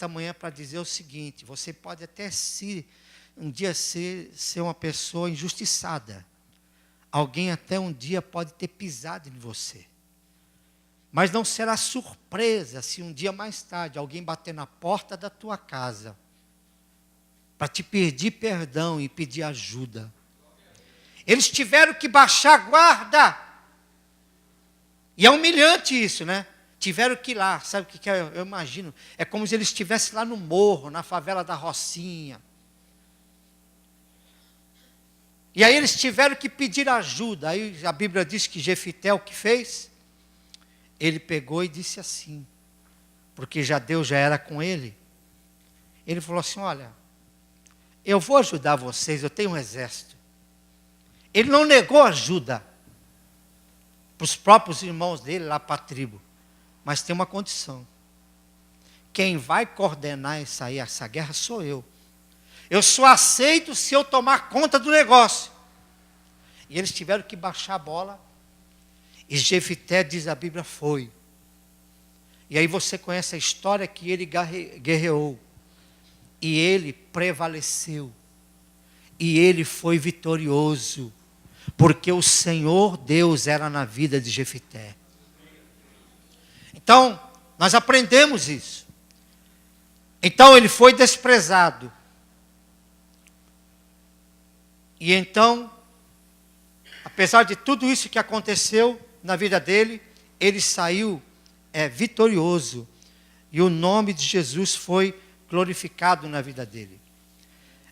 esta manhã para dizer o seguinte: você pode até um dia ser uma pessoa injustiçada. Alguém até um dia pode ter pisado em você. Mas não será surpresa se um dia mais tarde alguém bater na porta da tua casa para te pedir perdão e pedir ajuda. Eles tiveram que baixar a guarda. E é humilhante isso, né? Tiveram que ir lá. Sabe o que é? Eu imagino. É como se eles estivessem lá no morro, na favela da Rocinha. E aí eles tiveram que pedir ajuda. Aí a Bíblia diz que Jefité o que fez? Ele pegou e disse assim, porque Deus já era com ele. Ele falou assim: olha, eu vou ajudar vocês, eu tenho um exército. Ele não negou ajuda para os próprios irmãos dele, lá para a tribo. Mas tem uma condição. Quem vai coordenar essa guerra sou eu. Eu só aceito se eu tomar conta do negócio. E eles tiveram que baixar a bola. E Jefité, diz a Bíblia, foi. E aí você conhece a história que ele guerreou. E ele prevaleceu. E ele foi vitorioso. Porque o Senhor Deus era na vida de Jefité. Então, nós aprendemos isso. Então ele foi desprezado. E então, apesar de tudo isso que aconteceu na vida dele, ele saiu vitorioso. E o nome de Jesus foi glorificado na vida dele.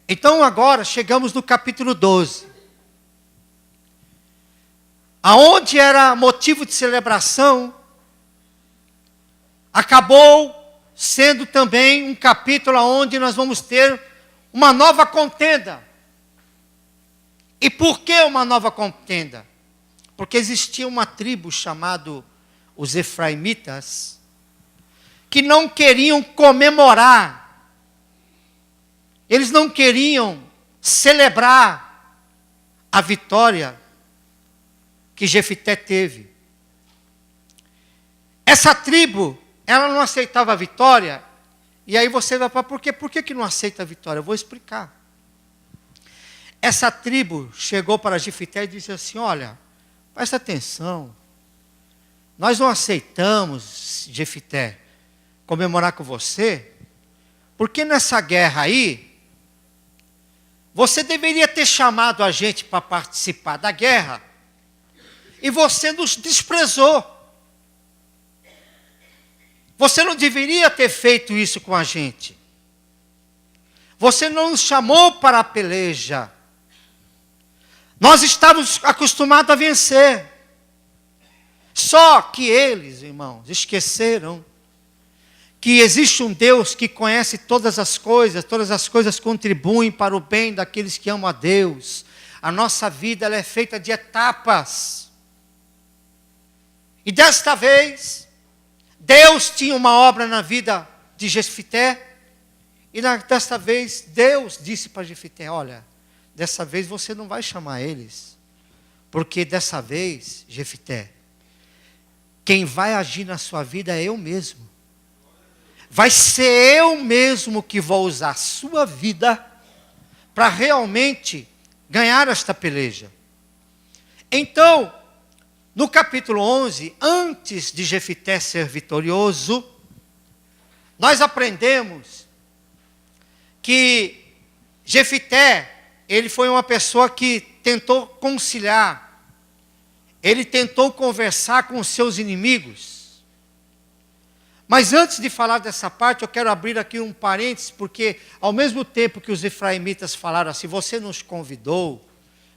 Então agora chegamos no capítulo 12. Aonde era motivo de celebração, acabou sendo também um capítulo onde nós vamos ter uma nova contenda. E por que uma nova contenda? Porque existia uma tribo chamada os Efraimitas, que não queriam comemorar, eles não queriam celebrar a vitória que Jefité teve. Essa tribo, ela não aceitava a vitória, e aí você vai falar, por que não aceita a vitória? Eu vou explicar. Essa tribo chegou para Jefité e disse assim: olha, presta atenção, nós não aceitamos, Jefité, comemorar com você, porque nessa guerra aí, você deveria ter chamado a gente para participar da guerra, e você nos desprezou. Você não deveria ter feito isso com a gente. Você não nos chamou para a peleja. Nós estávamos acostumados a vencer. Só que eles, irmãos, esqueceram que existe um Deus que conhece todas as coisas contribuem para o bem daqueles que amam a Deus. A nossa vida ela é feita de etapas. E desta vez, Deus tinha uma obra na vida de Jefité, e desta vez Deus disse para Jefité: olha, dessa vez você não vai chamar eles, porque dessa vez, Jefité, quem vai agir na sua vida é eu mesmo. Vai ser eu mesmo que vou usar a sua vida para realmente ganhar esta peleja. Então, no capítulo 11, antes de Jefité ser vitorioso, nós aprendemos que Jefité, ele foi uma pessoa que tentou conciliar, ele tentou conversar com os seus inimigos. Mas antes de falar dessa parte, eu quero abrir aqui um parênteses, porque ao mesmo tempo que os efraimitas falaram assim: você nos convidou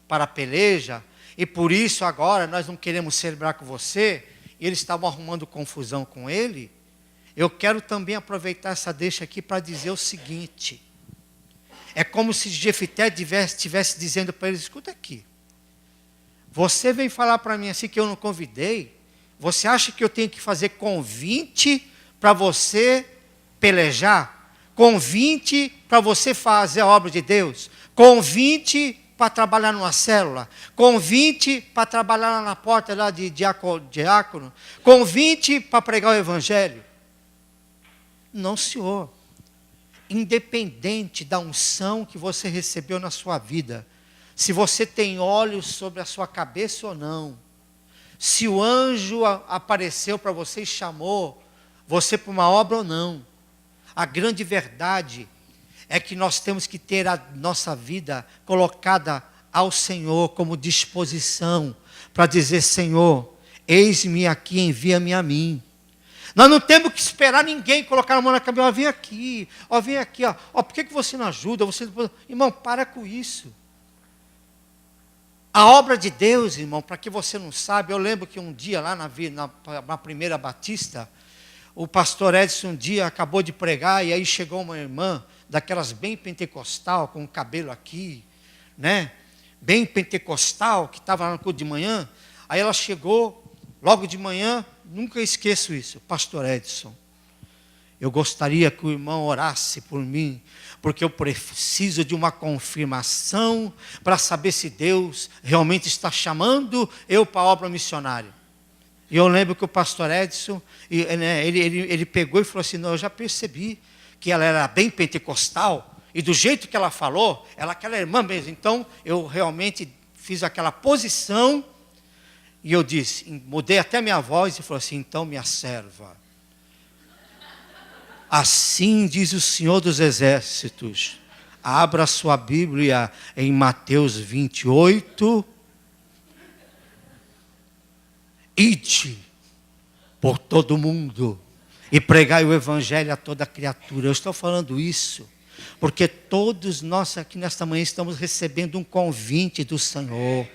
para a peleja, e por isso agora nós não queremos celebrar com você, e eles estavam arrumando confusão com ele, eu quero também aproveitar essa deixa aqui para dizer o seguinte: é como se Jefité estivesse dizendo para eles: escuta aqui, você vem falar para mim assim que eu não convidei, você acha que eu tenho que fazer convite para você pelejar? Convite para você fazer a obra de Deus? Convite para trabalhar numa célula? Convite para trabalhar lá na porta lá de diácono? Convite para pregar o evangelho? Não, senhor. independente da unção que você recebeu na sua vida, se você tem olhos sobre a sua cabeça ou não, se o anjo apareceu para você e chamou você para uma obra ou não, a grande verdade é que nós temos que ter a nossa vida colocada ao Senhor como disposição, para dizer: Senhor, eis-me aqui, envia-me a mim. Nós não temos que esperar ninguém colocar a mão na cabeça: vem aqui, por que você não ajuda? Irmão, para com isso. A obra de Deus, irmão, para que você não sabe, eu lembro que um dia lá na primeira Batista, o pastor Edson um dia acabou de pregar, e aí chegou uma irmã, daquelas bem pentecostal, com o cabelo aqui, né? Bem pentecostal, que estava lá no culto de manhã. Aí ela chegou, logo de manhã, nunca esqueço isso: pastor Edson, eu gostaria que o irmão orasse por mim, porque eu preciso de uma confirmação para saber se Deus realmente está chamando eu para a obra missionária. E eu lembro que o pastor Edson, ele pegou e falou assim: não, eu já percebi que ela era bem pentecostal, e do jeito que ela falou, ela é aquela irmã mesmo. Então, eu realmente fiz aquela posição, e eu disse, mudei até minha voz, e falei assim: então, minha serva, assim diz o Senhor dos Exércitos, abra sua Bíblia em Mateus 28, ide por todo mundo e pregai o evangelho a toda criatura. Eu estou falando isso porque todos nós aqui nesta manhã estamos recebendo um convite do Senhor.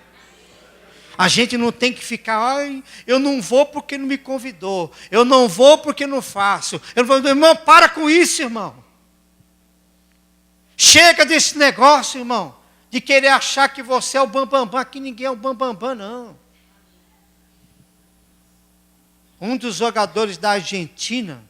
A gente não tem que ficar: ai, eu não vou porque não me convidou, eu não vou porque não faço. Irmão, para com isso, irmão. Chega desse negócio, irmão, de querer achar que você é o bambambam. Aqui ninguém é o bambambam, não. Um dos jogadores da Argentina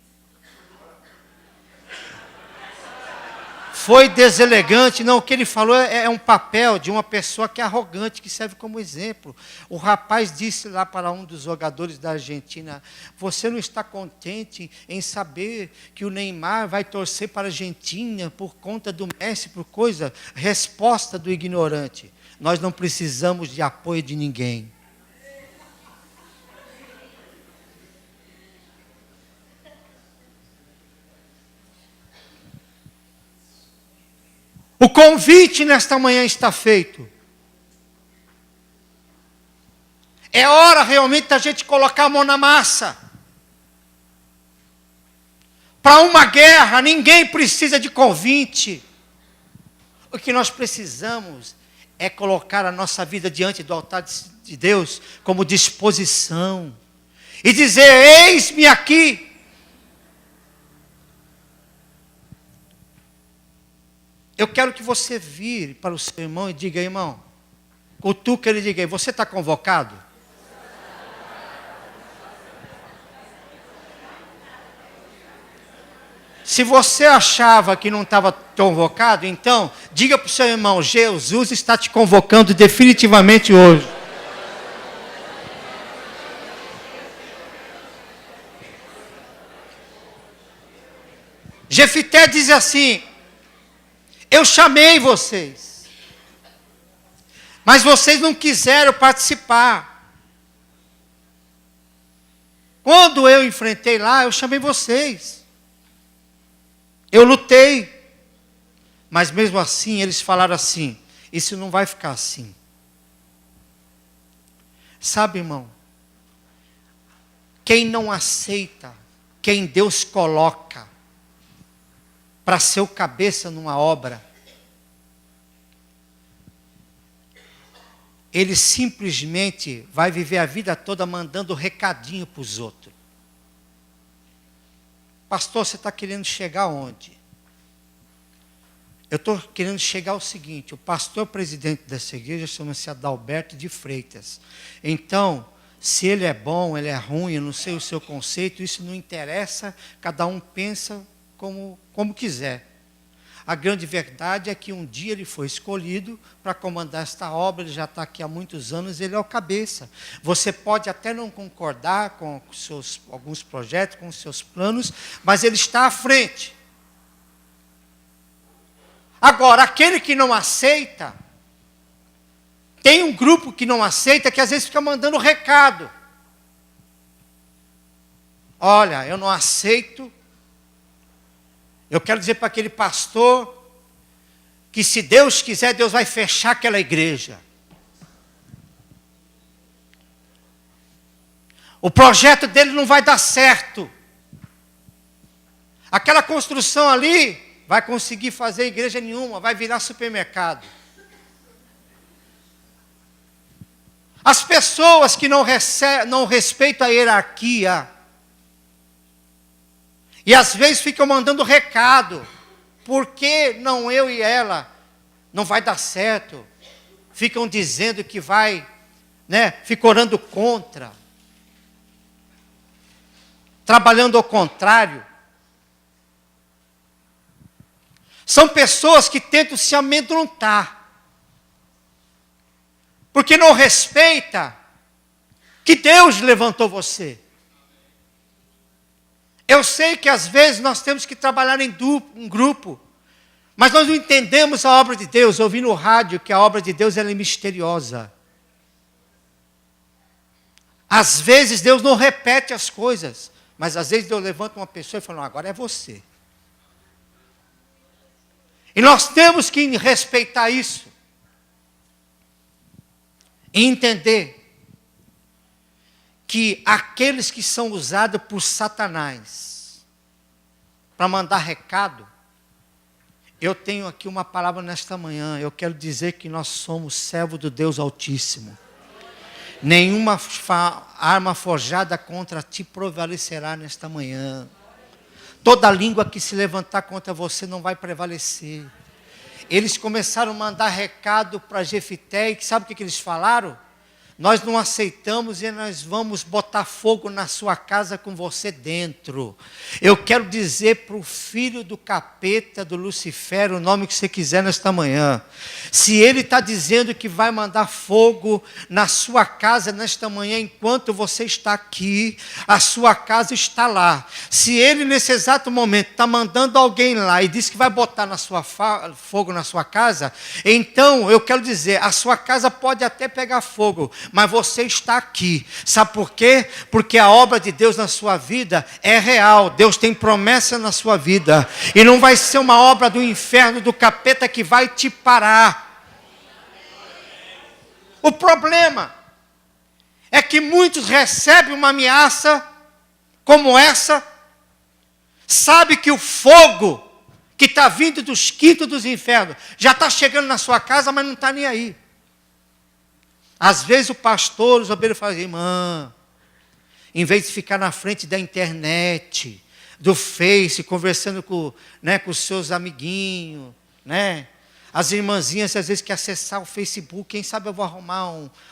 foi deselegante. Não, o que ele falou é um papel de uma pessoa que é arrogante, que serve como exemplo. O rapaz disse lá para um dos jogadores da Argentina: você não está contente em saber que o Neymar vai torcer para a Argentina por conta do Messi, por coisa? Resposta do ignorante: nós não precisamos de apoio de ninguém. O convite nesta manhã está feito. É hora realmente da gente colocar a mão na massa. Para uma guerra, ninguém precisa de convite. O que nós precisamos é colocar a nossa vida diante do altar de Deus como disposição. E dizer: eis-me aqui. Eu quero que você vire para o seu irmão e diga: irmão, cutuca ele e diga: você está convocado? Se você achava que não estava convocado, então diga para o seu irmão: Jesus está te convocando definitivamente hoje. Jefité diz assim: eu chamei vocês, mas vocês não quiseram participar. Quando eu enfrentei lá, eu chamei vocês. Eu lutei. Mas mesmo assim, eles falaram assim: isso não vai ficar assim. Sabe, irmão, quem não aceita quem Deus coloca para ser o cabeça numa obra, ele simplesmente vai viver a vida toda mandando recadinho para os outros. Pastor, você está querendo chegar aonde? Eu estou querendo chegar ao seguinte: o pastor presidente dessa igreja chama-se Adalberto de Freitas. Então, se ele é bom, ele é ruim, eu não sei o seu conceito, isso não interessa, cada um pensa como quiser. A grande verdade é que um dia ele foi escolhido para comandar esta obra, ele já está aqui há muitos anos, ele é o cabeça. Você pode até não concordar com alguns projetos, com os seus planos, mas ele está à frente. Agora, aquele que não aceita, tem um grupo que não aceita, que às vezes fica mandando recado. Olha, eu não aceito. Eu quero dizer para aquele pastor que se Deus quiser, Deus vai fechar aquela igreja. O projeto dele não vai dar certo. Aquela construção ali vai conseguir fazer igreja nenhuma, vai virar supermercado. As pessoas que não respeitam a hierarquia, e às vezes ficam mandando recado, por que não eu e ela? Não vai dar certo. Ficam dizendo que vai, ficam orando contra, trabalhando ao contrário. São pessoas que tentam se amedrontar, porque não respeita que Deus levantou você. Eu sei que às vezes nós temos que trabalhar em grupo, mas nós não entendemos a obra de Deus. Eu ouvi no rádio que a obra de Deus ela é misteriosa. Às vezes Deus não repete as coisas, mas às vezes Deus levanta uma pessoa e fala, não, agora é você. E nós temos que respeitar isso. E entender que aqueles que são usados por Satanás para mandar recado, eu tenho aqui uma palavra nesta manhã. Eu quero dizer que nós somos servos do Deus Altíssimo. Nenhuma arma forjada contra ti prevalecerá nesta manhã. Toda língua que se levantar contra você não vai prevalecer. Eles começaram a mandar recado para Jefité, e sabe o que eles falaram? Nós não aceitamos e nós vamos botar fogo na sua casa com você dentro. Eu quero dizer para o filho do capeta, do Lucifer, o nome que você quiser nesta manhã. Se ele está dizendo que vai mandar fogo na sua casa nesta manhã, enquanto você está aqui, a sua casa está lá. Se ele nesse exato momento está mandando alguém lá e diz que vai botar fogo na sua casa, então eu quero dizer, a sua casa pode até pegar fogo, mas você está aqui. Sabe por quê? Porque a obra de Deus na sua vida é real. Deus tem promessa na sua vida. E não vai ser uma obra do inferno, do capeta que vai te parar. O problema é que muitos recebem uma ameaça como essa, sabe que o fogo que está vindo dos quintos dos infernos já está chegando na sua casa, mas não está nem aí. Às vezes o pastor, os obreiros falam, irmã, em vez de ficar na frente da internet, do Face, conversando com os seus amiguinhos, as irmãzinhas às vezes querem acessar o Facebook, quem sabe eu vou arrumar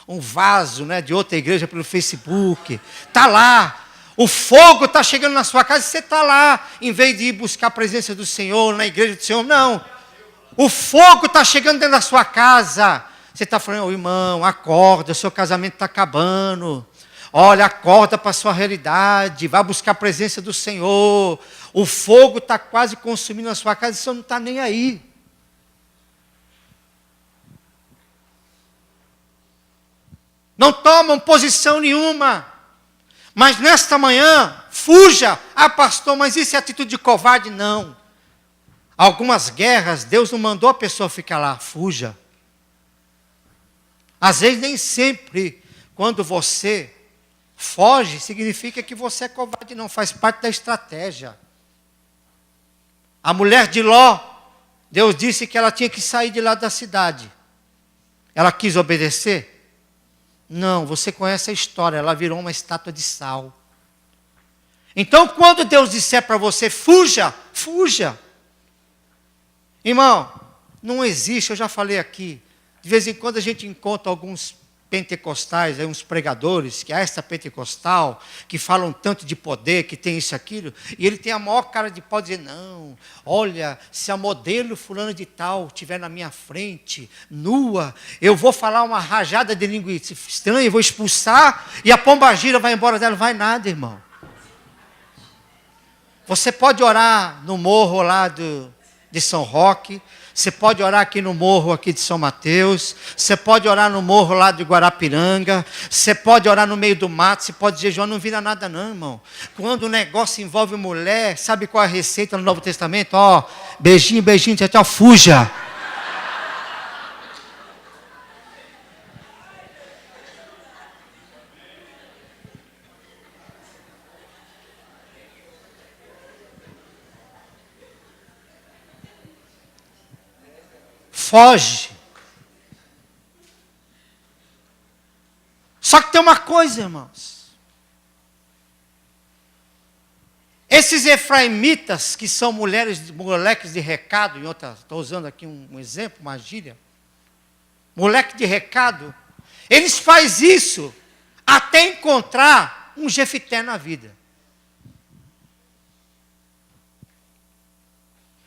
um vaso de outra igreja pelo Facebook. Está lá, o fogo está chegando na sua casa e você está lá, em vez de ir buscar a presença do Senhor, na igreja do Senhor, não. O fogo está chegando dentro da sua casa. Você está falando, irmão, acorda, seu casamento está acabando. Olha, acorda para a sua realidade, vai buscar a presença do Senhor. O fogo está quase consumindo a sua casa e o Senhor não está nem aí. Não tomam posição nenhuma. Mas nesta manhã, fuja. Ah, pastor, mas isso é atitude de covarde? Não. Algumas guerras, Deus não mandou a pessoa ficar lá, fuja. Às vezes nem sempre, quando você foge, significa que você é covarde, não, faz parte da estratégia. A mulher de Ló, Deus disse que ela tinha que sair de lá da cidade. Ela quis obedecer? Não, você conhece a história, ela virou uma estátua de sal. Então, quando Deus disser para você, fuja, fuja. Irmão, não existe, eu já falei aqui, de vez em quando a gente encontra alguns pentecostais, uns pregadores, que é esta pentecostal, que falam tanto de poder, que tem isso, aquilo, e ele tem a maior cara de pau de dizer, não, olha, se a modelo fulano de tal estiver na minha frente, nua, eu vou falar uma rajada de língua estranha, vou expulsar, e a pombagira vai embora dela, não vai nada, irmão. Você pode orar no morro lá de São Roque, Você pode orar aqui no morro aqui de São Mateus, você pode orar no morro lá de Guarapiranga, você pode orar no meio do mato, você pode jejuar, não vira nada não, irmão. Quando o negócio envolve mulher, sabe qual é a receita no Novo Testamento? Ó, beijinho, beijinho, tchau, tchau, fuja. Foge. Só que tem uma coisa, irmãos. Esses efraimitas, que são moleques de recado, estou usando aqui um exemplo, uma gíria. Moleque de recado. Eles fazem isso até encontrar um Jefité na vida.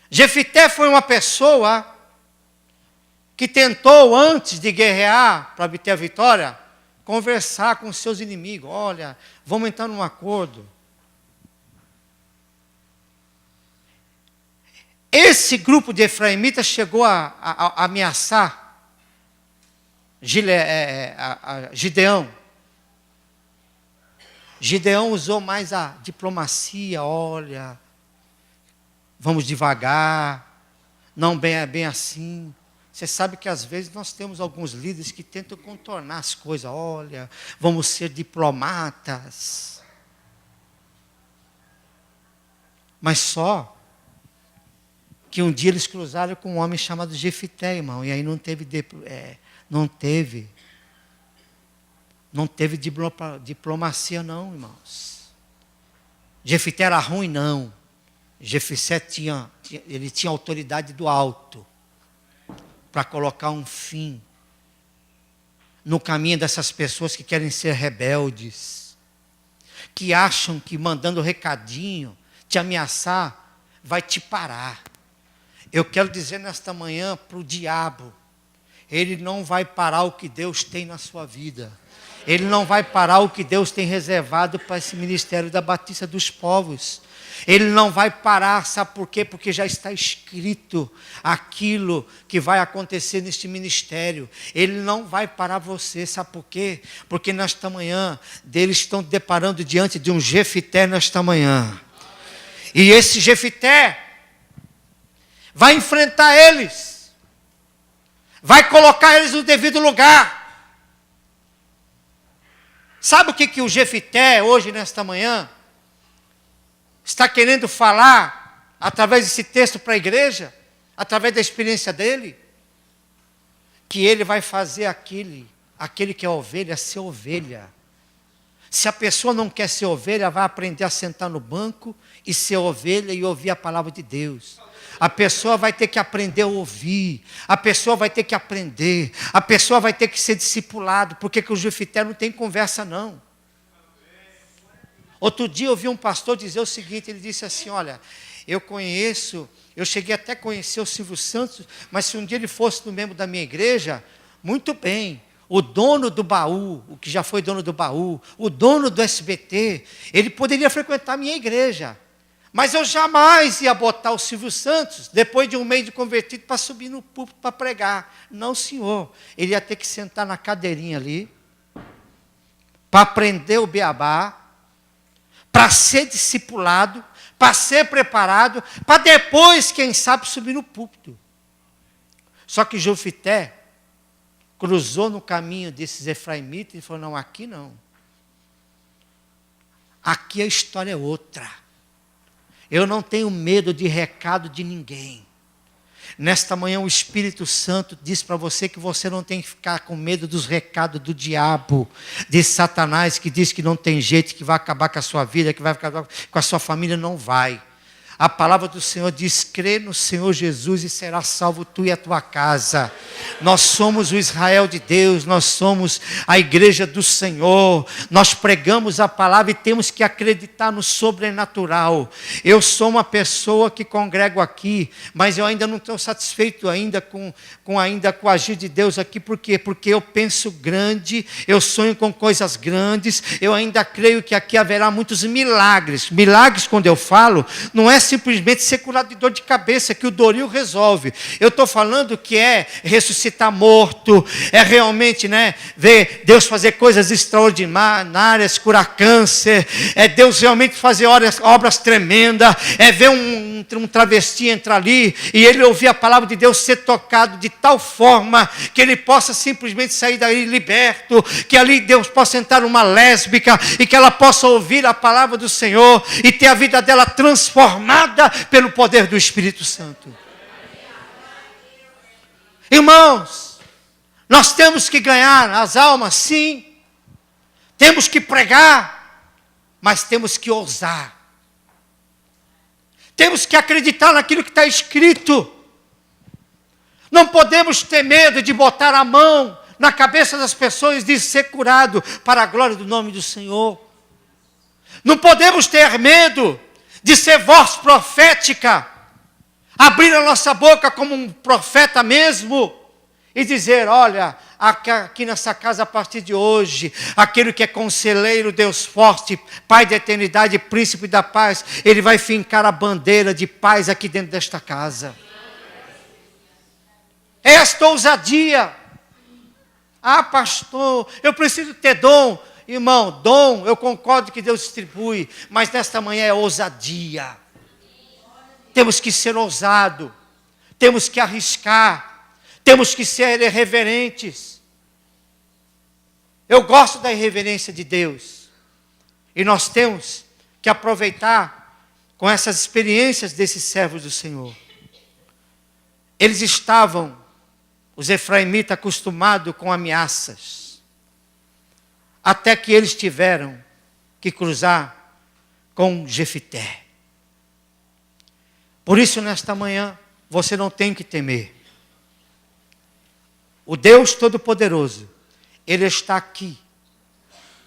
Jefité foi uma pessoa que tentou, antes de guerrear para obter a vitória, conversar com seus inimigos. Olha, vamos entrar num acordo. Esse grupo de efraimitas chegou a ameaçar Gideão. Gideão usou mais a diplomacia. Olha, vamos devagar, não é bem assim. Você sabe que às vezes nós temos alguns líderes que tentam contornar as coisas. Olha, vamos ser diplomatas. Mas só que um dia eles cruzaram com um homem chamado Jefité, irmão. E aí não teve diplomacia não, irmãos. Jefité era ruim, não. Jefité tinha autoridade do alto para colocar um fim no caminho dessas pessoas que querem ser rebeldes, que acham que mandando recadinho, te ameaçar, vai te parar. Eu quero dizer nesta manhã para o diabo, ele não vai parar o que Deus tem na sua vida. Ele não vai parar o que Deus tem reservado para esse ministério da Batista dos Povos. Ele não vai parar, sabe por quê? Porque já está escrito aquilo que vai acontecer neste ministério. Ele não vai parar você, sabe por quê? Porque nesta manhã, eles estão deparando diante de um Jefité nesta manhã. E esse Jefité vai enfrentar eles. Vai colocar eles no devido lugar. Sabe o que o Jefité, hoje, nesta manhã, está querendo falar através desse texto para a igreja, através da experiência dele? Que ele vai fazer aquele que é ovelha, ser ovelha. Se a pessoa não quer ser ovelha, vai aprender a sentar no banco e ser ovelha e ouvir a palavra de Deus. A pessoa vai ter que aprender a ouvir, a pessoa vai ter que aprender, a pessoa vai ter que ser discipulado, porque que o Jefité não tem conversa não. Outro dia eu vi um pastor dizer o seguinte, ele disse assim, olha, eu cheguei até a conhecer o Silvio Santos, mas se um dia ele fosse no membro da minha igreja, muito bem, o dono do baú, o que já foi dono do baú, o dono do SBT, ele poderia frequentar a minha igreja, mas eu jamais ia botar o Silvio Santos, depois de um mês de convertido, para subir no púlpito para pregar. Não, senhor, ele ia ter que sentar na cadeirinha ali, para aprender o beabá, para ser discipulado, para ser preparado, para depois, quem sabe, subir no púlpito. Só que Jefité cruzou no caminho desses efraimitas e falou, não, aqui não. Aqui a história é outra. Eu não tenho medo de recado de ninguém. Nesta manhã o Espírito Santo diz para você que você não tem que ficar com medo dos recados do diabo, de Satanás, que diz que não tem jeito, que vai acabar com a sua vida, que vai acabar com a sua família. Não vai. A palavra do Senhor diz, crê no Senhor Jesus e será salvo tu e a tua casa. Nós somos o Israel de Deus, nós somos a igreja do Senhor, nós pregamos a palavra e temos que acreditar no sobrenatural. Eu sou uma pessoa que congrego aqui, mas eu ainda não estou satisfeito ainda com o agir de Deus aqui. Por quê? Porque eu penso grande, eu sonho com coisas grandes, eu ainda creio que aqui haverá muitos milagres. Milagres, quando eu falo, não é simplesmente ser curado de dor de cabeça, que o Doril resolve. Eu estou falando que é ressuscitar morto, é realmente, ver Deus fazer coisas extraordinárias, curar câncer, é Deus realmente fazer obras tremendas, é ver um travesti entrar ali e ele ouvir a palavra de Deus ser tocado de tal forma que ele possa simplesmente sair daí liberto, que ali Deus possa entrar uma lésbica e que ela possa ouvir a palavra do Senhor e ter a vida dela transformada pelo poder do Espírito Santo. Irmãos, nós temos que ganhar as almas, sim. Temos que pregar, mas temos que ousar. Temos que acreditar naquilo que está escrito. Não podemos ter medo de botar a mão na cabeça das pessoas e de ser curado para a glória do nome do Senhor. Não podemos ter medo de ser voz profética, abrir a nossa boca como um profeta mesmo e dizer, olha, aqui nessa casa a partir de hoje, aquele que é conselheiro, Deus forte, Pai da eternidade, príncipe da paz, ele vai fincar a bandeira de paz aqui dentro desta casa. Esta ousadia. Ah, pastor, eu preciso ter dom. Irmão, dom, eu concordo que Deus distribui, mas nesta manhã é ousadia. Temos que ser ousados, temos que arriscar, temos que ser irreverentes. Eu gosto da irreverência de Deus. E nós temos que aproveitar com essas experiências desses servos do Senhor. Eles estavam, os efraimitas, acostumados com ameaças. Até que eles tiveram que cruzar com Jefité. Por isso, nesta manhã, você não tem que temer. O Deus Todo-Poderoso, Ele está aqui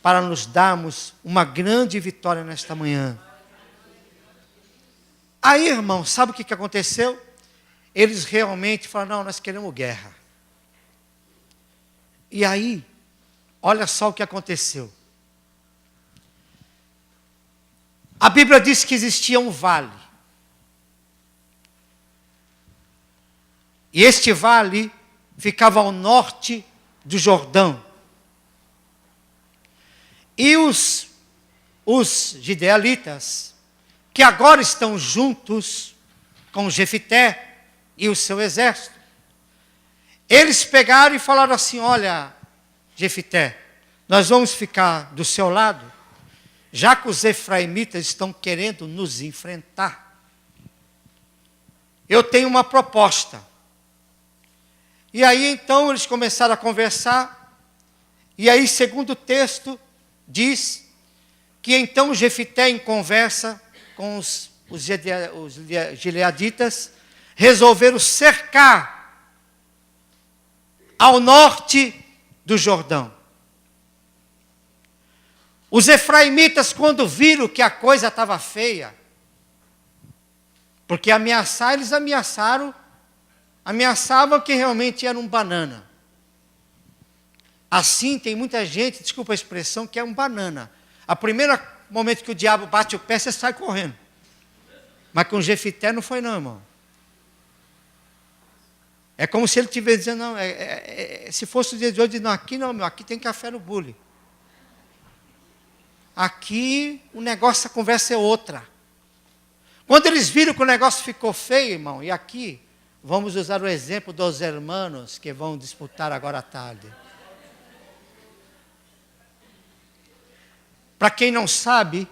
para nos darmos uma grande vitória nesta manhã. Aí, irmão, sabe o que aconteceu? Eles realmente falaram, não, nós queremos guerra. E aí, olha só o que aconteceu. A Bíblia diz que existia um vale. E este vale ficava ao norte do Jordão. E os gidealitas, que agora estão juntos com Jefité e o seu exército, eles pegaram e falaram assim, olha, Jefité, nós vamos ficar do seu lado, já que os efraimitas estão querendo nos enfrentar. Eu tenho uma proposta. E aí então eles começaram a conversar, e aí segundo o texto, diz que então Jefité, em conversa com os gileaditas, resolveram cercar ao norte do Jordão. Os efraimitas, quando viram que a coisa estava feia, porque ameaçar, eles ameaçavam que realmente era um banana. Assim, tem muita gente, desculpa a expressão, que é um banana. A primeiro momento que o diabo bate o pé, você sai correndo. Mas com Jefité não foi não, irmão. É como se ele estivesse dizendo, não, se fosse o dia de hoje, não, aqui não, meu, aqui tem café no bule. Aqui o negócio, a conversa é outra. Quando eles viram que o negócio ficou feio, irmão, e aqui, vamos usar o exemplo dos hermanos que vão disputar agora à tarde. Para quem não sabe,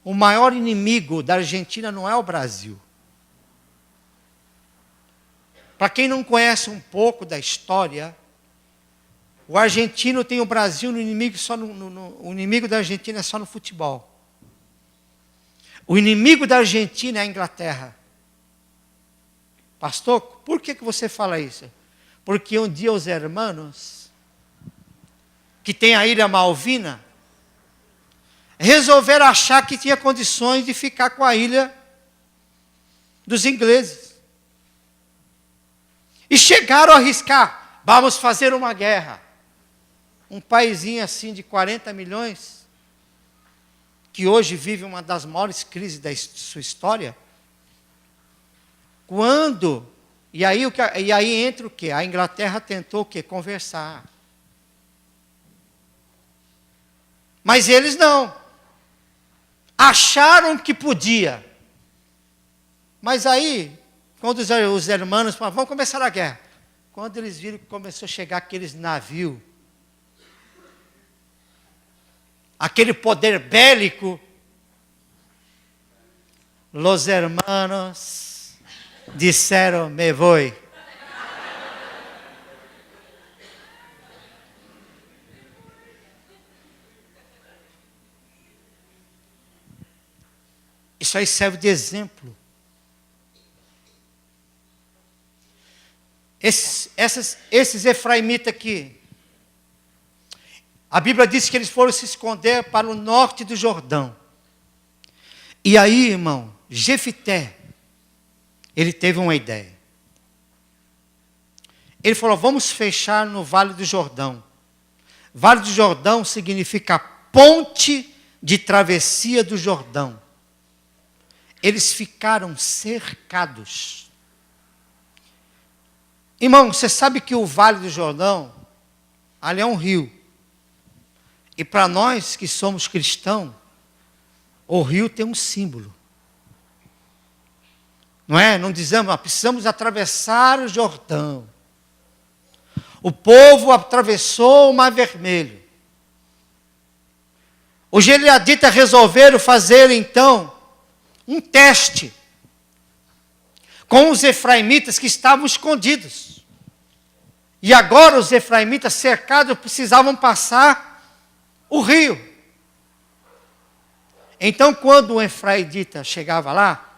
o maior inimigo da Argentina não é o Brasil. Para quem não conhece um pouco da história, o argentino tem o Brasil no inimigo só o inimigo da Argentina é só no futebol. O inimigo da Argentina é a Inglaterra. Pastor, por que você fala isso? Porque um dia os hermanos, que tem a Ilha Malvina, resolveram achar que tinha condições de ficar com a ilha dos ingleses. E chegaram a arriscar, vamos fazer uma guerra. Um paizinho assim de 40 milhões, que hoje vive uma das maiores crises da sua história, Quando, e aí entra o quê? A Inglaterra tentou o quê? Conversar. Mas eles não. Acharam que podia. Mas aí, quando os hermanos falaram, vamos começar a guerra. Quando eles viram que começou a chegar aqueles navios, aquele poder bélico, los hermanos disseram, me voy. Isso aí serve de exemplo. Esses efraimitas aqui, a Bíblia diz que eles foram se esconder para o norte do Jordão. E aí, irmão, Jefité, ele teve uma ideia. Ele falou, vamos fechar no Vale do Jordão. Vale do Jordão significa ponte de travessia do Jordão. Eles ficaram cercados. Irmão, você sabe que o Vale do Jordão, ali é um rio. E para nós que somos cristãos, o rio tem um símbolo. Não é? Não dizemos, precisamos atravessar o Jordão. O povo atravessou o Mar Vermelho. Os gileaditas resolveram fazer então um teste com os efraimitas que estavam escondidos. E agora os efraimitas cercados precisavam passar o rio. Então, quando o efraimita chegava lá,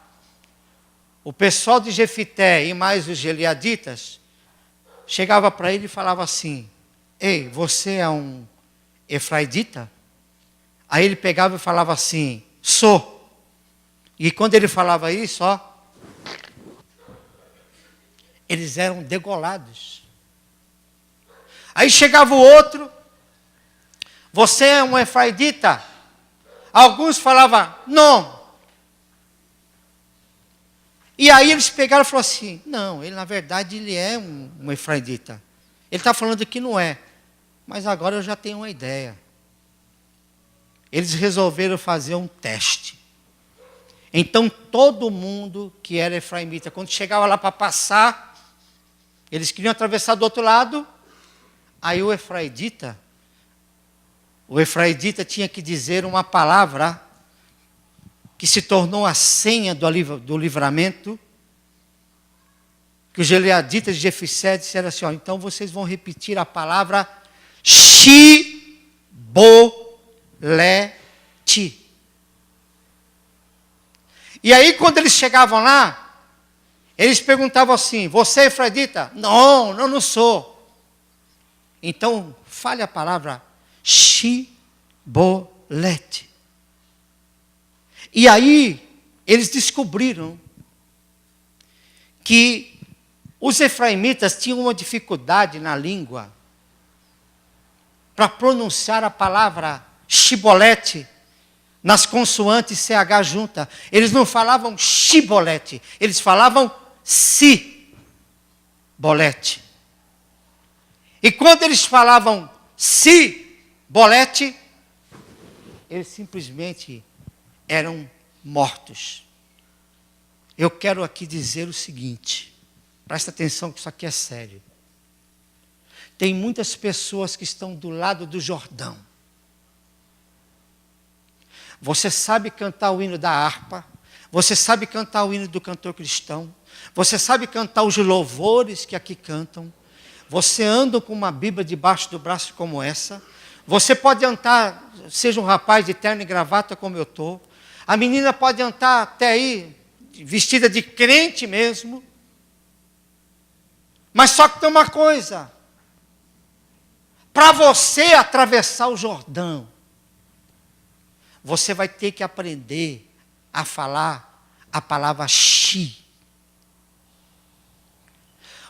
o pessoal de Jefité e mais os gileaditas chegava para ele e falava assim, ei, você é um efraimita? Aí ele pegava e falava assim, sou. E quando ele falava isso, ó, eles eram degolados. Aí chegava o outro, você é um efraimita? Alguns falavam, não. E aí eles pegaram e falaram assim, não, ele na verdade ele é um efraimita. Ele está falando que não é, mas agora eu já tenho uma ideia. Eles resolveram fazer um teste. Então todo mundo que era efraimita, quando chegava lá para passar, eles queriam atravessar do outro lado, aí o efraimita tinha que dizer uma palavra que se tornou a senha do livramento, que os gileaditas de Jefité disseram assim, ó, então vocês vão repetir a palavra Shibolete. E aí quando eles chegavam lá, eles perguntavam assim, você é efraimita? Não sou. Então, fale a palavra Shibolete. E aí, eles descobriram que os efraimitas tinham uma dificuldade na língua para pronunciar a palavra Shibolete nas consoantes CH junta. Eles não falavam Shibolete, eles falavam Sibolete. E quando eles falavam Sibolete, eles simplesmente eram mortos. Eu quero aqui dizer o seguinte, presta atenção que isso aqui é sério. Tem muitas pessoas que estão do lado do Jordão. Você sabe cantar o hino da harpa, você sabe cantar o hino do cantor cristão, você sabe cantar os louvores que aqui cantam, você anda com uma Bíblia debaixo do braço como essa, você pode andar, seja um rapaz de terno e gravata como eu estou, a menina pode andar até aí, vestida de crente mesmo, mas só que tem uma coisa, para você atravessar o Jordão, você vai ter que aprender a falar a palavra Shi.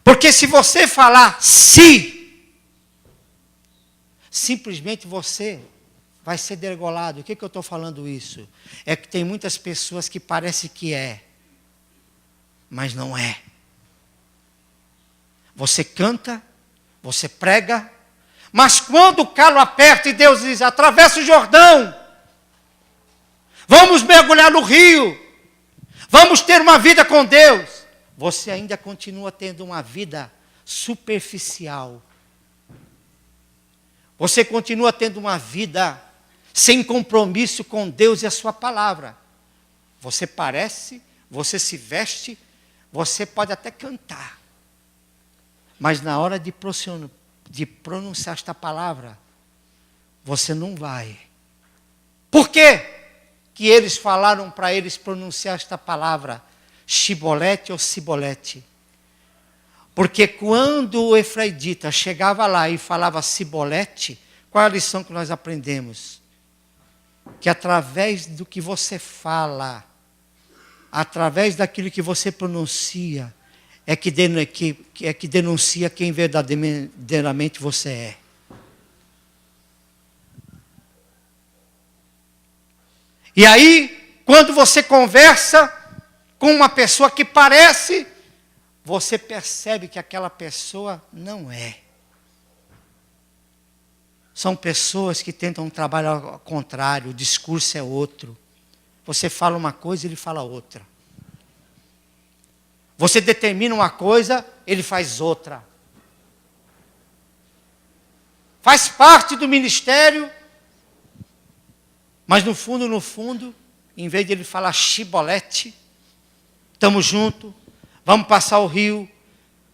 Porque se você falar Si, simplesmente você vai ser degolado. O que eu estou falando isso? É que tem muitas pessoas que parece que é, mas não é. Você canta, você prega, mas quando o calo aperta e Deus diz, atravessa o Jordão, vamos mergulhar no rio, vamos ter uma vida com Deus, você ainda continua tendo uma vida superficial. Você continua tendo uma vida sem compromisso com Deus e a sua palavra. Você parece, você se veste, você pode até cantar. Mas na hora de pronunciar esta palavra, você não vai. Por quê que eles falaram para eles pronunciar esta palavra? Shibolete ou Sibolete? Porque quando o efraidita chegava lá e falava Sibolete, qual é a lição que nós aprendemos? Que através do que você fala, através daquilo que você pronuncia, é que denuncia quem verdadeiramente você é. E aí, quando você conversa com uma pessoa que parece, você percebe que aquela pessoa não é. São pessoas que tentam trabalhar ao contrário, o discurso é outro. Você fala uma coisa, ele fala outra. Você determina uma coisa, ele faz outra. Faz parte do ministério, mas no fundo, em vez de ele falar Shibolete, estamos juntos, vamos passar o rio,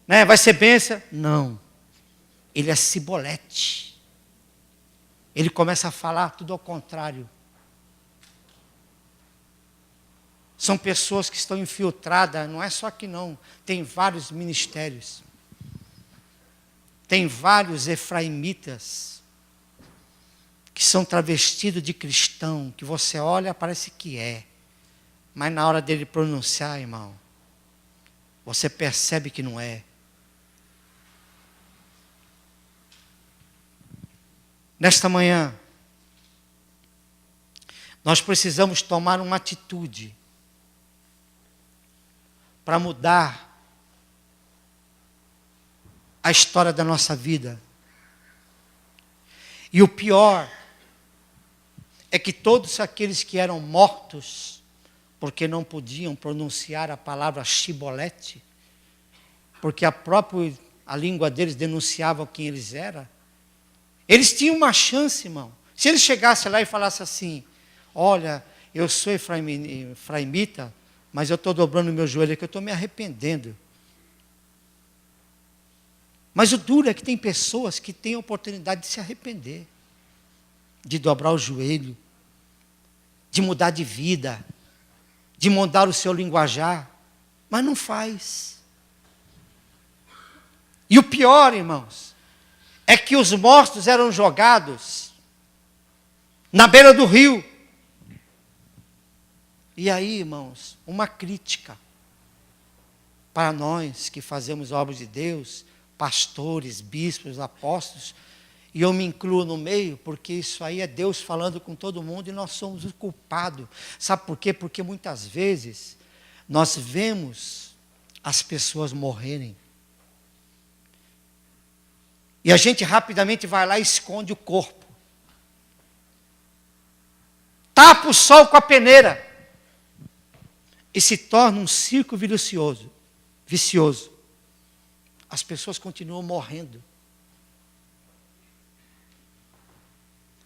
né, vai ser bênção. Não, ele é Sibolete. Ele começa a falar tudo ao contrário. São pessoas que estão infiltradas, não é só aqui não, tem vários ministérios. Tem vários efraimitas que são travestidos de cristão, que você olha, parece que é. Mas na hora dele pronunciar, irmão, você percebe que não é. Nesta manhã, nós precisamos tomar uma atitude para mudar a história da nossa vida. E o pior é que todos aqueles que eram mortos, porque não podiam pronunciar a palavra Shibolete, porque a língua deles denunciava quem eles eram, eles tinham uma chance, irmão. Se eles chegassem lá e falassem assim, olha, eu sou efraimita, mas eu estou dobrando meu joelho aqui, eu estou me arrependendo. Mas o duro é que tem pessoas que têm a oportunidade de se arrepender, de dobrar o joelho, de mudar de vida, de mudar o seu linguajar, mas não faz. E o pior, irmãos, é que os mortos eram jogados na beira do rio. E aí, irmãos, uma crítica para nós que fazemos obras de Deus, pastores, bispos, apóstolos, e eu me incluo no meio, porque isso aí é Deus falando com todo mundo e nós somos o culpado. Sabe por quê? Porque muitas vezes nós vemos as pessoas morrerem. E a gente rapidamente vai lá e esconde o corpo. Tapa o sol com a peneira. E se torna um círculo vicioso. As pessoas continuam morrendo.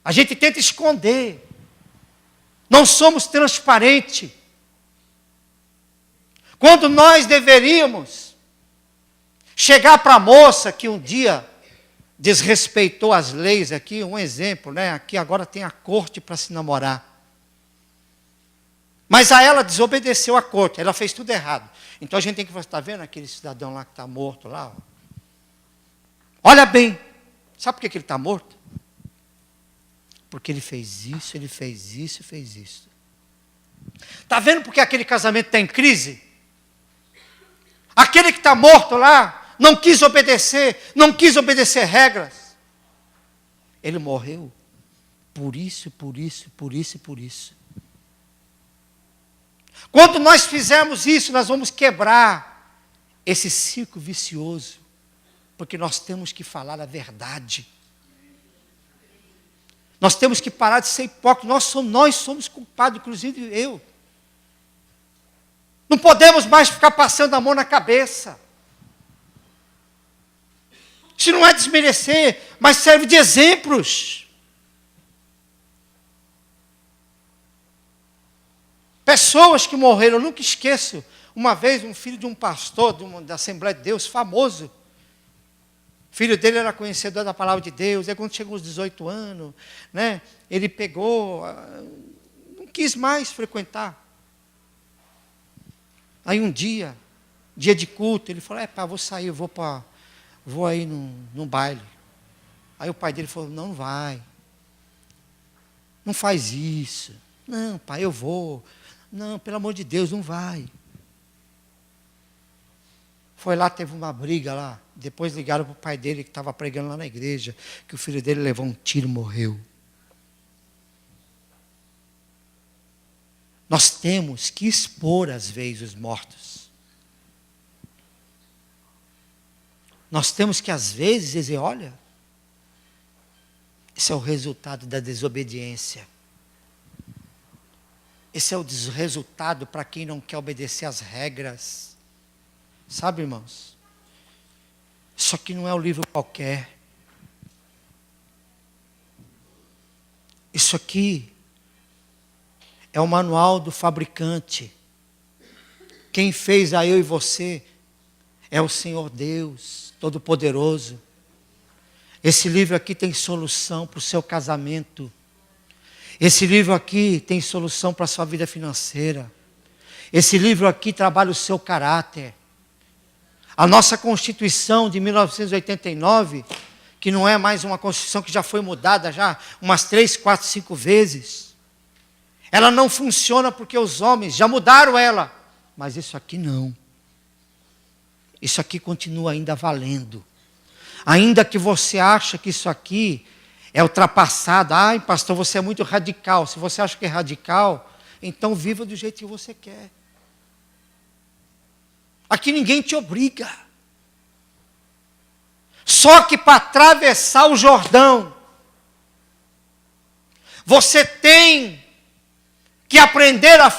A gente tenta esconder. Não somos transparentes. Quando nós deveríamos chegar para a moça que um dia desrespeitou as leis aqui, um exemplo, né? Aqui agora tem a corte para se namorar. Mas a ela desobedeceu a corte, ela fez tudo errado. Então a gente tem que falar, está vendo aquele cidadão lá que está morto lá? Ó? Olha bem, sabe por que ele está morto? Porque ele fez isso, ele fez isso e fez isso. Está vendo porque aquele casamento está em crise? Aquele que está morto lá, não quis obedecer regras. Ele morreu por isso. Quando nós fizermos isso, nós vamos quebrar esse ciclo vicioso, porque nós temos que falar a verdade. Nós temos que parar de ser hipócritas. Nós somos culpados, inclusive eu. Não podemos mais ficar passando a mão na cabeça. Isso não é desmerecer, mas serve de exemplos. Pessoas que morreram, eu nunca esqueço. Uma vez, um filho de um pastor da Assembleia de Deus, famoso. O filho dele era conhecedor da palavra de Deus. Aí quando chegou aos 18 anos, né, ele pegou, não quis mais frequentar. Aí um dia de culto, ele falou, pai, vou sair, vou aí num baile. Aí o pai dele falou, não vai. Não faz isso. Não, pai, eu vou. Não, pelo amor de Deus, não vai. Foi lá, teve uma briga lá. Depois ligaram para o pai dele, que estava pregando lá na igreja, que o filho dele levou um tiro e morreu. Nós temos que expor, às vezes, os mortos. Nós temos que, às vezes, dizer, olha, esse é o resultado da desobediência. Esse é o resultado para quem não quer obedecer às regras. Sabe, irmãos? Isso aqui não é um livro qualquer. Isso aqui é o manual do fabricante. Quem fez a eu e você é o Senhor Deus Todo-Poderoso. Esse livro aqui tem solução para o seu casamento. Esse livro aqui tem solução para a sua vida financeira. Esse livro aqui trabalha o seu caráter. A nossa Constituição de 1989, que não é mais uma Constituição que já foi mudada já umas 3, 4, 5 vezes. Ela não funciona porque os homens já mudaram ela. Mas isso aqui não. Isso aqui continua ainda valendo. Ainda que você ache que isso aqui é ultrapassado. Ai, pastor, você é muito radical. Se você acha que é radical, então viva do jeito que você quer. Aqui ninguém te obriga. Só que para atravessar o Jordão, você tem que aprender a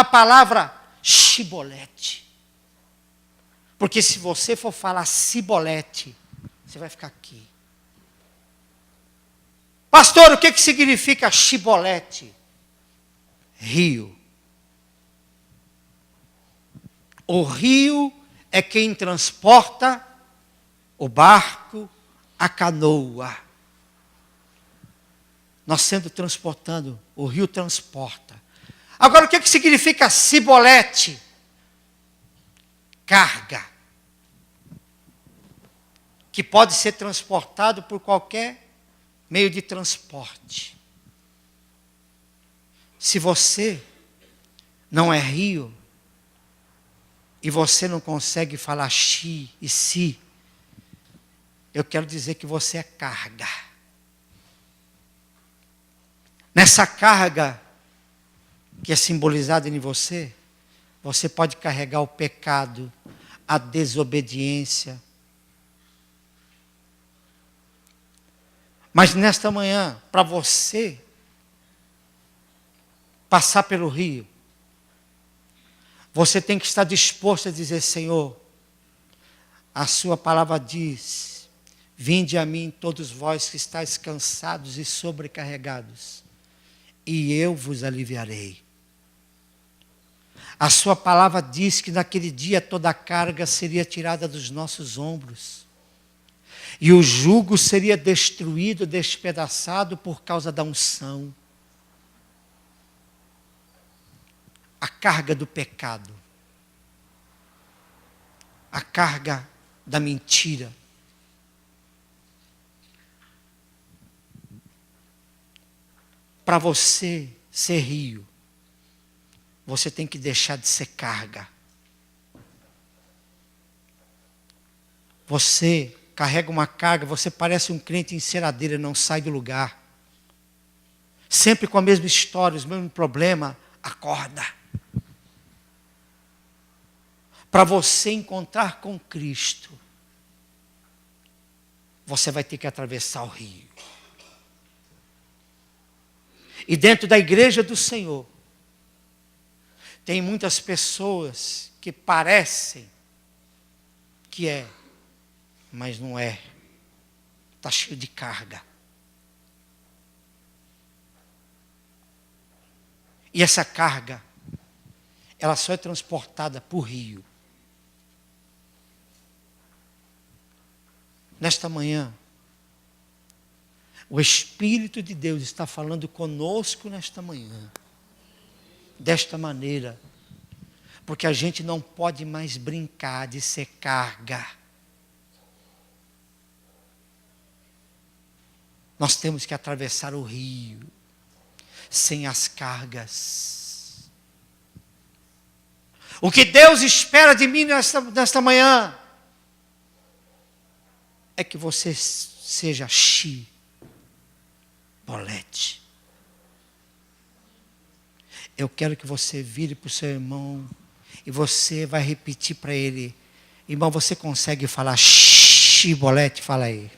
palavra chibolete. Porque se você for falar cibolete, você vai ficar aqui. Pastor, o que significa chibolete? Rio. O rio é quem transporta o barco, a canoa. Nós sendo transportando, o rio transporta. Agora, o que significa cibolete? Carga. Que pode ser transportado por qualquer meio de transporte. Se você não é rio, e você não consegue falar chi e si, eu quero dizer que você é carga. Nessa carga que é simbolizada em você, você pode carregar o pecado, a desobediência. Mas nesta manhã, para você passar pelo rio, você tem que estar disposto a dizer, Senhor, a sua palavra diz, vinde a mim todos vós que estáis cansados e sobrecarregados, e eu vos aliviarei. A sua palavra diz que naquele dia toda a carga seria tirada dos nossos ombros, e o jugo seria destruído, despedaçado por causa da unção. A carga do pecado, a carga da mentira, para você ser rio, você tem que deixar de ser carga. Você carrega uma carga, você parece um crente enceradeira, não sai do lugar. Sempre com a mesma história, os mesmos problemas, acorda. para você encontrar com Cristo, você vai ter que atravessar o rio. E dentro da igreja do Senhor, tem muitas pessoas que parecem que é, mas não é. Está cheio de carga. E essa carga, ela só é transportada por rio. Nesta manhã, o Espírito de Deus está falando conosco nesta manhã. Desta maneira. Porque a gente não pode mais brincar de ser carga. Nós temos que atravessar o rio sem as cargas. O que Deus espera de mim nesta manhã é que você seja Shibolete. Eu quero que você vire para o seu irmão e você vai repetir para ele: irmão, você consegue falar Shibolete? Fala aí.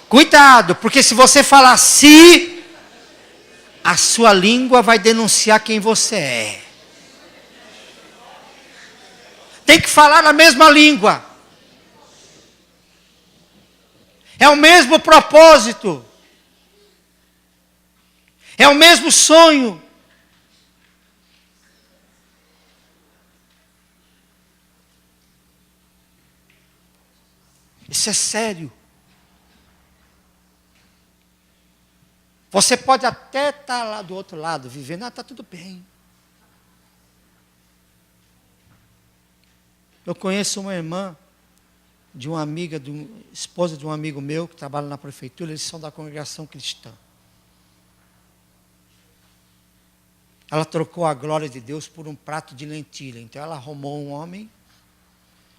Cuidado, porque se você falar se, a sua língua vai denunciar quem você é. Tem que falar a mesma língua. É o mesmo propósito. É o mesmo sonho. Isso é sério. Você pode até estar lá do outro lado, vivendo, está tudo bem. Eu conheço uma irmã, de uma amiga, esposa de um amigo meu, que trabalha na prefeitura, eles são da congregação cristã. Ela trocou a glória de Deus por um prato de lentilha. Então ela arrumou um homem,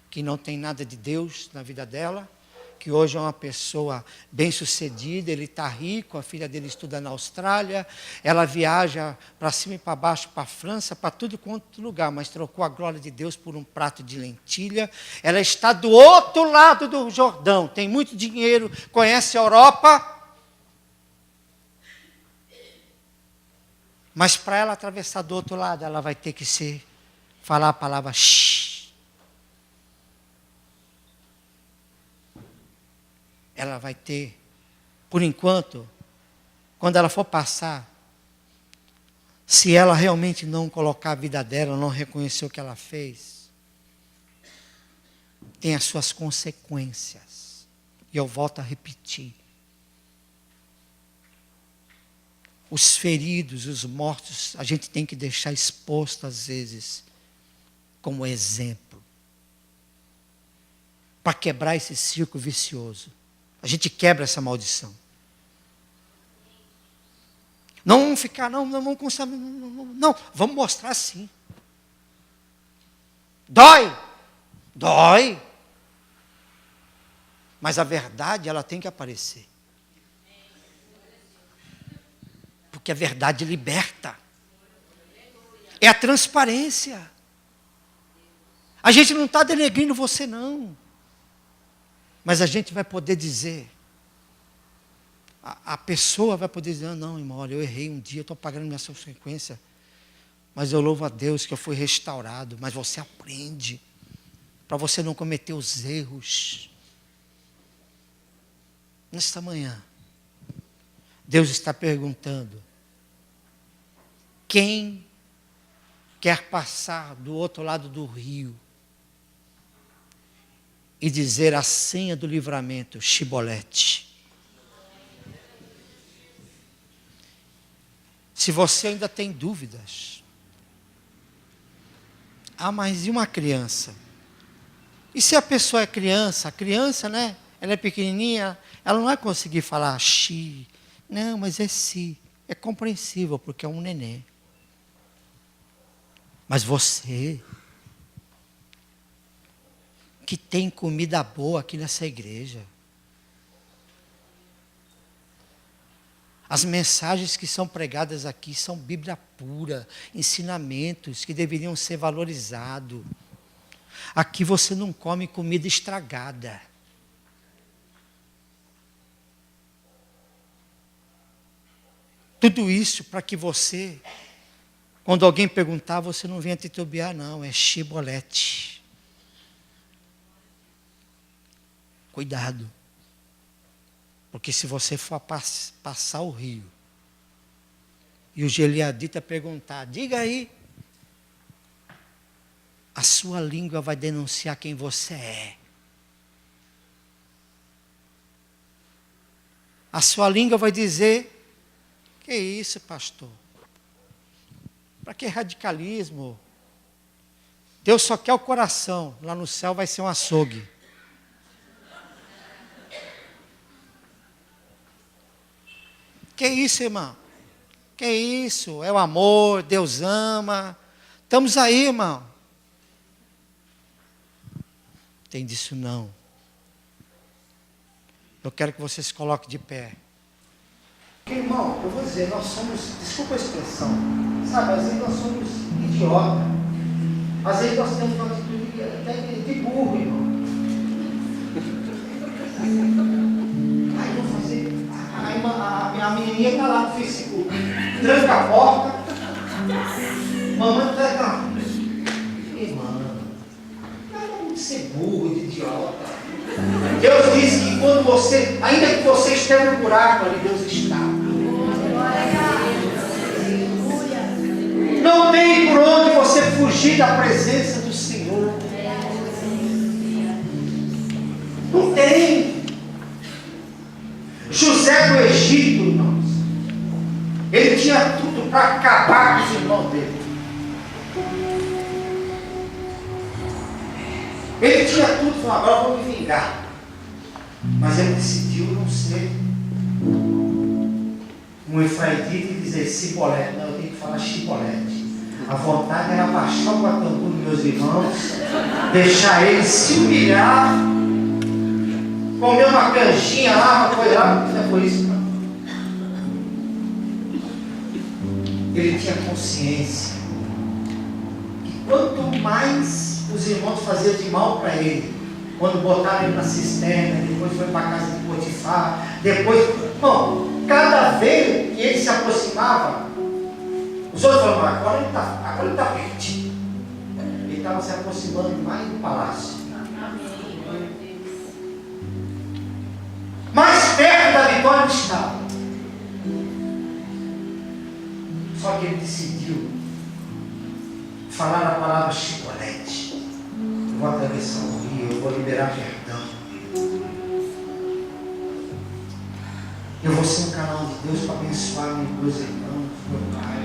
que não tem nada de Deus na vida dela, que hoje é uma pessoa bem-sucedida, ele está rico, a filha dele estuda na Austrália, ela viaja para cima e para baixo, para a França, para tudo quanto lugar, mas trocou a glória de Deus por um prato de lentilha. Ela está do outro lado do Jordão, tem muito dinheiro, conhece a Europa, mas para ela atravessar do outro lado, ela vai ter que falar a palavra shh. Ela vai ter, por enquanto, quando ela for passar, se ela realmente não colocar a vida dela, não reconhecer o que ela fez, tem as suas consequências. E eu volto a repetir. Os feridos, os mortos, a gente tem que deixar exposto às vezes, como exemplo, para quebrar esse círculo vicioso. A gente quebra essa maldição. Não vamos ficar, não vamos constar, não, vamos mostrar sim. Dói. Mas a verdade, ela tem que aparecer. Porque a verdade liberta. É a transparência. A gente não está denegrindo você, não. Mas a gente vai poder dizer, a pessoa vai poder dizer, não, irmão, olha, eu errei um dia, estou pagando minha consequência, mas eu louvo a Deus que eu fui restaurado. Mas você aprende, para você não cometer os erros. Nesta manhã, Deus está perguntando, quem quer passar do outro lado do rio e dizer a senha do livramento, Shibolete? Se você ainda tem dúvidas, mas e uma criança? E se a pessoa é criança, a criança, né? Ela é pequenininha, ela não vai conseguir falar Shi. Não, mas é si. É compreensível, porque é um neném. Mas você, que tem comida boa aqui nessa igreja. As mensagens que são pregadas aqui são Bíblia pura, ensinamentos que deveriam ser valorizados. Aqui você não come comida estragada. Tudo isso para que você, quando alguém perguntar, você não venha titubear, não, é chibolete. Cuidado. Porque se você for passar o rio, e o gileadita perguntar, diga aí, a sua língua vai denunciar quem você é. A sua língua vai dizer, que isso, pastor? Para que radicalismo? Deus só quer o coração, lá no céu vai ser um açougue. Que isso, irmão? Que isso? É o amor, Deus ama. Estamos aí, irmão. Tem disso não. Eu quero que você se coloque de pé. Porque, irmão, eu vou dizer, nós somos, desculpa a expressão, sabe, às vezes nós somos idiota. Às vezes nós temos uma atitude até de burro, irmão. Aí eu vou fazer, a menininha está lá no Facebook, tranca a porta, mamãe tranca. Irmão, não de ser burro, de idiota. Deus diz que quando você, ainda que você esteja no buraco ali, Deus está. Não tem por onde você fugir da presença do Senhor. Não tem. José do Egito, irmãos, ele tinha tudo para acabar com os irmãos dele. Ele tinha tudo, falou, agora eu vou me vingar. Mas ele decidiu não ser um efraidita e dizer cibolete. Não, eu tenho que falar chibolete. A vontade era baixar o guatambu dos meus irmãos, deixar eles se humilhar, comer uma canjinha lá, uma coisa lá, não foi isso, não. Ele tinha consciência que quanto mais os irmãos faziam de mal para ele, quando botaram ele na cisterna, depois foi para a casa de Potifar, depois, bom, cada vez que ele se aproximava, os outros falaram, agora ele está perdido. Ele estava se aproximando mais do palácio. Mais perto da vitória ele estava. Só que ele decidiu falar a palavra chicolete. Eu vou atravessar o rio, eu vou liberar perdão. Eu vou ser um canal de Deus para abençoar meus irmãos, meu pai.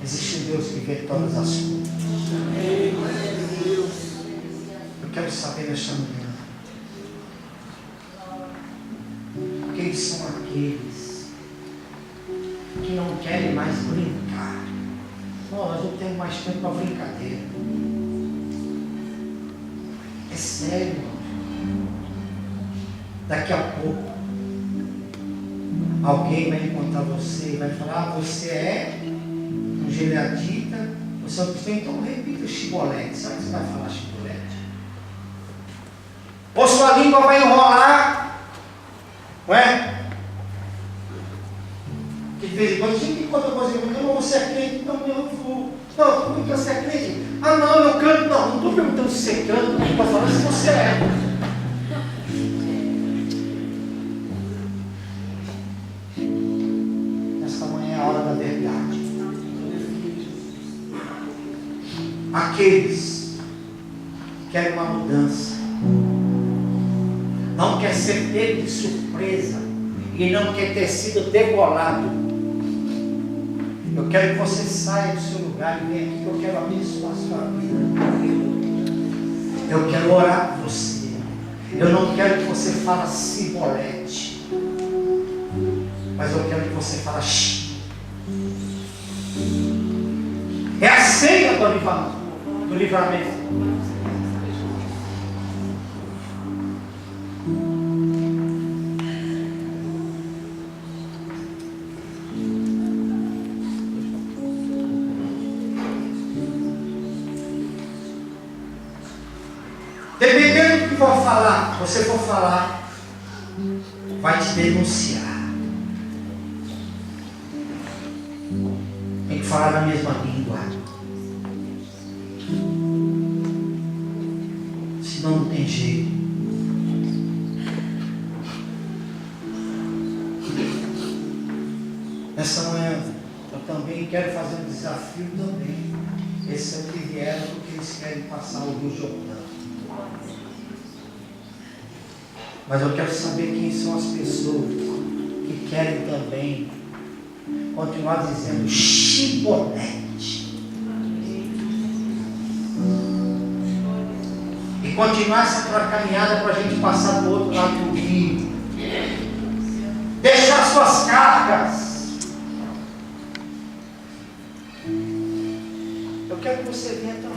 Existe um Deus que vê todas as coisas. Eu quero saber nesta manhã. Quem são aqueles que não querem mais brincar? Nós não temos mais tempo para brincadeira. É sério, irmão. Daqui a pouco alguém vai encontrar você e vai falar, você é um gileadita, você é um cristão, então repita o chibolete. Sabe que você vai falar chibolete? Ou sua língua vai enrolar, não é? Que de vez em quando, sempre encontra coisa que não, você é crente, não, eu vou. Não, como que você é crente? Ah não, eu canto, não estou perguntando se você canta, não estou falando se você é. Esta manhã é a hora da verdade. Aqueles que querem uma mudança, não quer ser pego de surpresa e não quer ter sido degolado. Eu quero que você saia do seu lugar e venha aqui, que eu quero abençoar a sua vida. Eu quero orar por você. Eu não quero que você fale cibolete, mas eu quero que você fale É a senha do livramento. Dependendo do que você for falar, vai te denunciar. Tem que falar na mesma língua. Senão não tem jeito. Nessa manhã, eu também quero fazer um desafio também. Esses são que vieram porque eles querem passar o Rio Jordão. Mas eu quero saber quem são as pessoas que querem também continuar dizendo Chibonete. E continuar essa caminhada para a gente passar do outro lado do rio. Deixar suas cargas. Eu quero que você venha também.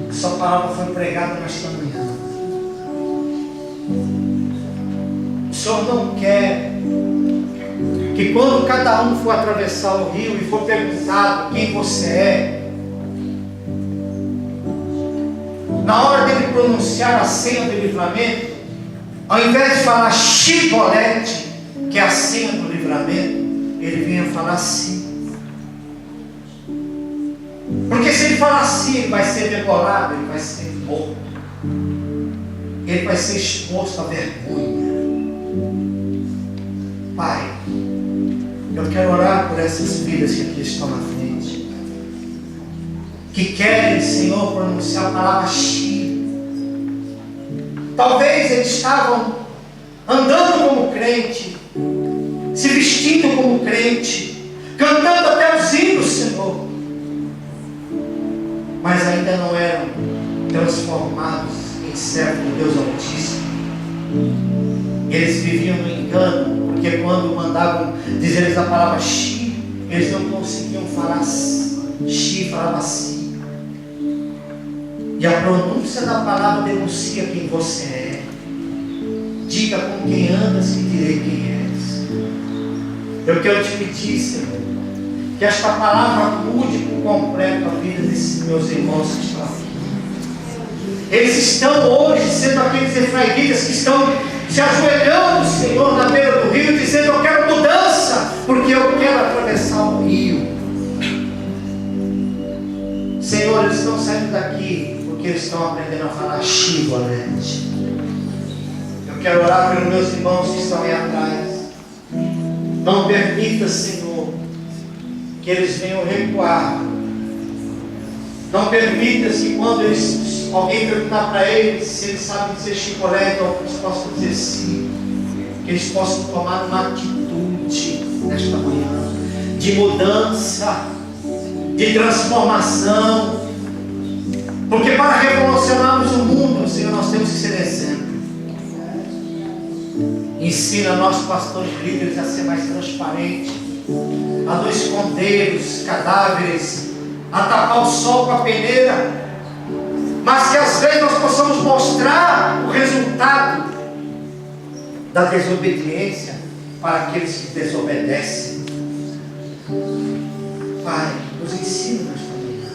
Essa palavra foi pregada nesta manhã. O Senhor não quer que quando cada um for atravessar o rio e for perguntado quem você é, na hora dele pronunciar a senha do livramento, ao invés de falar Chibolete, que é a senha do livramento, ele venha falar sim. Porque se ele falar assim, ele vai ser degolado, ele vai ser morto, ele vai ser exposto à vergonha. Pai, eu quero orar por essas vidas que aqui estão na frente, que querem, Senhor, pronunciar a palavra Chi. Talvez eles estavam andando como crente, se vestindo como crente, cantando até os hinos, Senhor, mas ainda não eram transformados em servos do Deus Altíssimo. Eles viviam no engano, porque quando mandavam dizer-lhes a palavra Chi, eles não conseguiam falar Chi, falavam assim. E a pronúncia da palavra denuncia quem você é. Diga com quem andas e direi quem és. Eu quero te pedir, Senhor, que esta palavra mude por completo a vida desses meus irmãos que estão aqui. Eles estão hoje sendo aqueles efraimitas que estão se ajoelhando, Senhor, na beira do rio, dizendo: eu quero mudança, porque eu quero atravessar o rio. Senhor, eles estão saindo daqui porque eles estão aprendendo a falar Chibolete. Eu quero orar pelos meus irmãos que estão aí atrás. Não permita, Senhor, que eles venham recuar. Não permita que quando alguém perguntar para eles se eles sabem dizer Chibolete, eles possam dizer sim. Que eles possam tomar uma atitude nesta manhã de mudança, de transformação. Porque para revolucionarmos o mundo, Senhor, nós temos que ser exemplo. Ensina nossos pastores líderes a ser mais transparentes, a não esconder os cadáveres, a tapar o sol com a peneira, mas que às vezes nós possamos mostrar o resultado da desobediência para aqueles que desobedecem. Pai, nos ensina nesta manhã.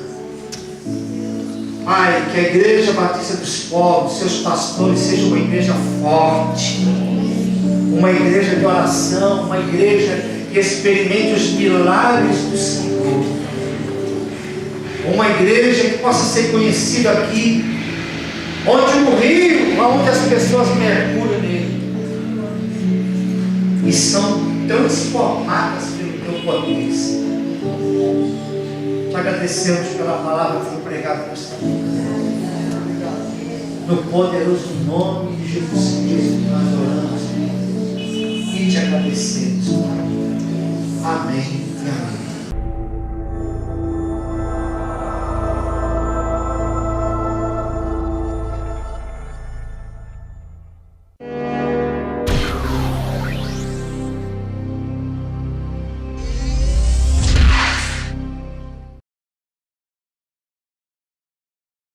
Pai, que a Igreja Batista dos Povos, seus pastores, seja uma igreja forte, uma igreja de oração, uma igreja que experimente os milagres do Senhor, uma igreja que possa ser conhecida aqui, onde um rio, onde as pessoas mergulham nele e são transformadas pelo teu poder. Te agradecemos pela palavra que foi pregada nesta manhã. No poderoso nome de Jesus Cristo, nós oramos e te agradecemos. Amém e amém.